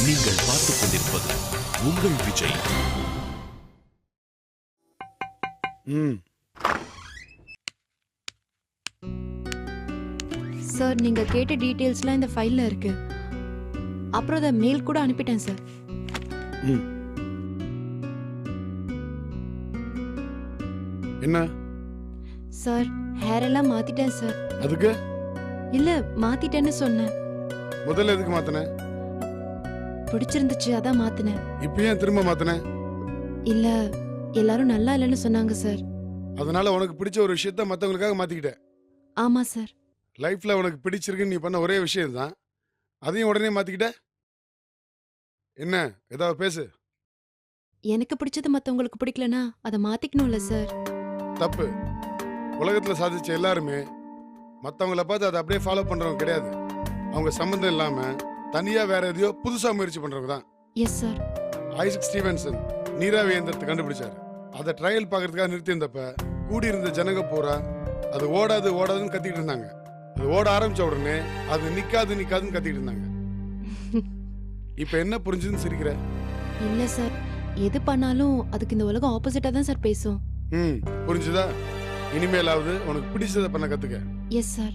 நீங்கள் பார்த்துக் கொண்டிருப்பது உங்கள் விஜய். சார், நீங்க கேட்ட டீடைல்ஸ்லாம் இந்த ஃபைல்ல இருக்கு. அப்புறம் அதை மெயில் கூட அனுப்பிட்டேன் சார். என்ன சார், ஹேர் எல்லாம் மாத்திட்டேன் சார். அதுக்கு இல்ல, மாத்திட்டேன்னு சொன்னேன். முதல்ல எதுக்கு மாத்தின? பிடிச்சிருந்துச்சு, அதான் மாத்தினேன். இப்போ ஏன் திரும்ப மாத்தின? இல்ல, எல்லாரும் நல்லா இல்லைன்னு சொன்னாங்க சார். அதனால உனக்கு பிடிச்ச ஒரு விஷயத்த மத்தவங்களுக்காக மாத்திக்கிட்ட. ஆமா சார். லைஃப்ல உனக்கு பிடிச்சிருக்குன்னு நீ பண்ண ஒரே விஷயம் தான், அதையும் உடனே மாத்திக்கிட்ட. என்ன ஏதாவது பேசு. எனக்கு பிடிச்சது மத்தவங்களுக்கு பிடிக்கலனா அதை மாத்திக்கணும்ல சார். தப்பு. உலகத்துல சாதிச்ச எல்லாருமே மத்தவங்கள பார்த்து அதை அப்படியே ஃபாலோ பண்றவங்க கிடையாது. அவங்க சம்பந்தம் இல்லாம தனியா வேற எதையோ புதுசா முயற்சி பண்றவங்க தான். Yes sir. ஐசக் ஸ்டீவன்சன் நீராவி இயந்திரத்தை கண்டுபிடிச்சாரு. அதை ட்ரையல் பார்க்கறதுக்காக நிறுத்தி இருந்தப்ப கூடி இருந்த ஜனங்க பூரா அது ஓடாது ஓடாதுன்னு கத்திட்டு இருந்தாங்க. அது ஓட ஆரம்பிச்ச உடனே அது நிக்காது நிக்காதுன்னு கத்திட்டு இருந்தாங்க. இப்ப என்ன புரிஞ்சுதுன்னு சிரிக்கிற? இல்ல சார், எது பண்ணாலும் அதுக்கு இந்த உலகம் ஆப்போசிட்டா தான் சார் பேசும். புரிஞ்சுதா? இனிமேலாவது உனக்கு பிடிச்சதை பண்ண கத்துக்க. Yes sir.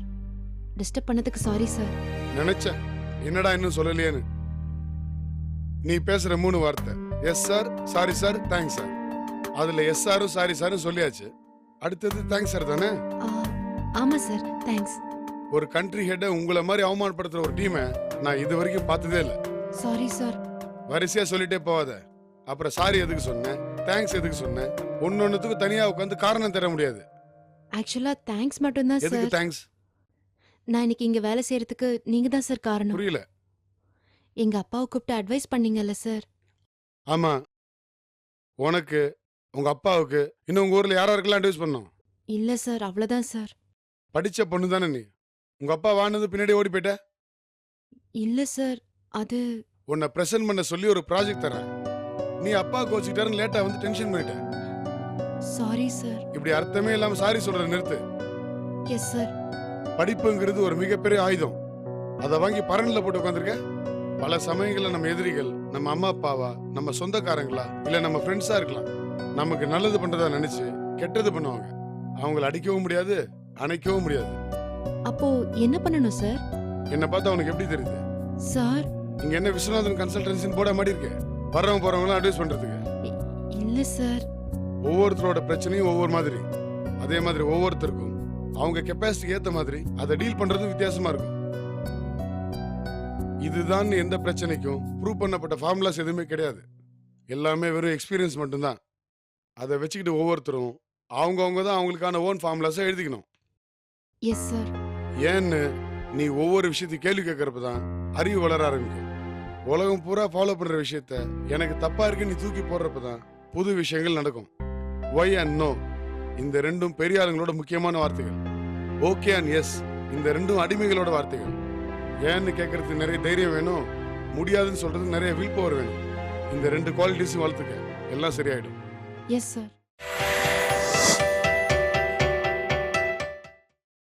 டிஸ்டர்ப் பண்ணதுக்கு சாரி சார். நினைச்சேன் என்னடா இன்னும் சொல்லலையேன்னு. நீ பேசுற 3 வார்த்தை yes sir, sorry sir, thanks sir. அதுல எஸ் சாரும் சாரி சாரும் சொல்லியாச்சு. அடுத்தது தேங்க்ஸ் சார் தானே? ஆமா சார், தேங்க்ஸ். ஒரு கண்ட்ரி ஹெட்டை உங்களை மாதிரி அவமானப்படுத்துற ஒரு டீமை நான் இது வரைக்கும் பார்த்ததே இல்லை. Sorry sir. வரிசையா சொல்லிட்டே போவாத. அப்புறம் சாரி எதுக்கு சொன்னேன், தேங்க்ஸ் எதுக்கு சொன்னேன், ஒன்னொன்னுத்துக்கு தனியா உட்காந்து காரணம் தர முடியாது. ஆக்சுவலா தேங்க்ஸ் மட்டும் தான் சார். எதுக்கு தேங்க்ஸ்? நான் இன்னைக்கு இங்க வேலை செய்யறதுக்கு நீங்க தான் சார் காரணம். புரியல. எங்க அப்பாவை கூப்பிட்டு அட்வைஸ் பண்ணீங்கல்ல சார். ஆமா, உனக்கு, உங்க அப்பாவுக்கு, இன்னும் உங்க ஊர்ல யாராருக்கெல்லாம் அட்வைஸ் பண்ணோம்? இல்ல சார், அவ்வளவுதான் சார். படிச்ச பொண்ணு தானே நீ. உங்க அப்பா வானது பின்னாடி ஓடி போயிட்ட. இல்ல சார், அது உன்னை பிரசன்ட் பண்ண சொல்லி ஒரு ப்ராஜெக்ட் தரேன். நீ அப்பா கோச்சிட்டாருன்னு லேட்டா வந்து டென்ஷன் பண்ணிட்ட. Sorry sir. இப்படி அர்த்தமே இல்லாம சாரி சொல்ற நிறுத்து. Yes sir. படிப்புங்கிறது ஒரு மிகப்பெரிய ஆயுதம். அதை வாங்கி பரன்ல போட்டு உட்காந்துருக்க. பல சமயங்கள்ல நம்ம எதிரிகள் நம்ம அம்மா அப்பாவா, நம்ம சொந்தக்காரங்களா, இல்ல நம்ம ஃப்ரெண்ட்ஸா இருக்கலாம். நமக்கு நல்லது பண்றதா நினைச்சு கெட்டது பண்ணுவாங்க. அவங்கள அடிக்கவும் முடியாது, அணைக்கவும் முடியாது. அப்போ என்ன பண்ணணும் சார்? என்ன பார்த்தா உனக்கு எப்படி தெரியுது? சார், இங்க என்ன விஸ்வநாதன் கன்சல்டன்சின்னு போட மாட்டி இருக்க? வர்றவங்க போறவங்களாம் அட்வைஸ் பண்றதுக்கு. இல்ல சார். ஒவ்வொருத்தரோட பிரச்சனையும் ஒவ்வொரு மாதிரி. அதே மாதிரி ஒவ்வொருத்தருக்கும் அவங்க கெப்பாசிட்டிக்கு ஏத்த மாதிரி அதை டீல் பண்றதும் வித்தியாசமா இருக்கும். இதுதான் எந்த பிரச்சனைக்கும் ப்ரூவ் பண்ணப்பட்ட ஃபார்முலாஸ் எதுவுமே கிடையாது. எல்லாமே வெறும் எக்ஸ்பீரியன்ஸ் மட்டும்தான். அதை வச்சுக்கிட்டு ஒவ்வொருத்தரும் அவங்கவுங்க தான் அவங்களுக்கான ஓன் ஃபார்முலாஸை எழுதிக்கணும். Yes sir. ஏன்னு நீ ஒவ்வொரு விஷயத்தையும் கேள்வி கேட்கறப்ப தான் அறிவு வளர ஆரம்பிக்கும். உலகம் பூரா ஃபாலோ பண்ற விஷயத்த எனக்கு தப்பா இருக்குன்னு நீ தூக்கி போடுறப்ப தான் புது விஷயங்கள் நடக்கும். ஒய் அண்ட் நோ இந்த ரெண்டும் பெரிய ஆளுங்களோட முக்கியமான வார்த்தைகள். ஓகே அண்ட் எஸ் இந்த ரெண்டும் அடிமைகளோட வார்த்தைகள். ஏன்னு கேட்கறதுக்கு நிறைய தைரியம் வேணும், முடியாதுன்னு சொல்றதுக்கு நிறைய வில் பவர் வேணும். இந்த 2 குவாலிட்டிஸும் வளர்த்துக்க, எல்லாம் சரியாயிடும். Yes sir.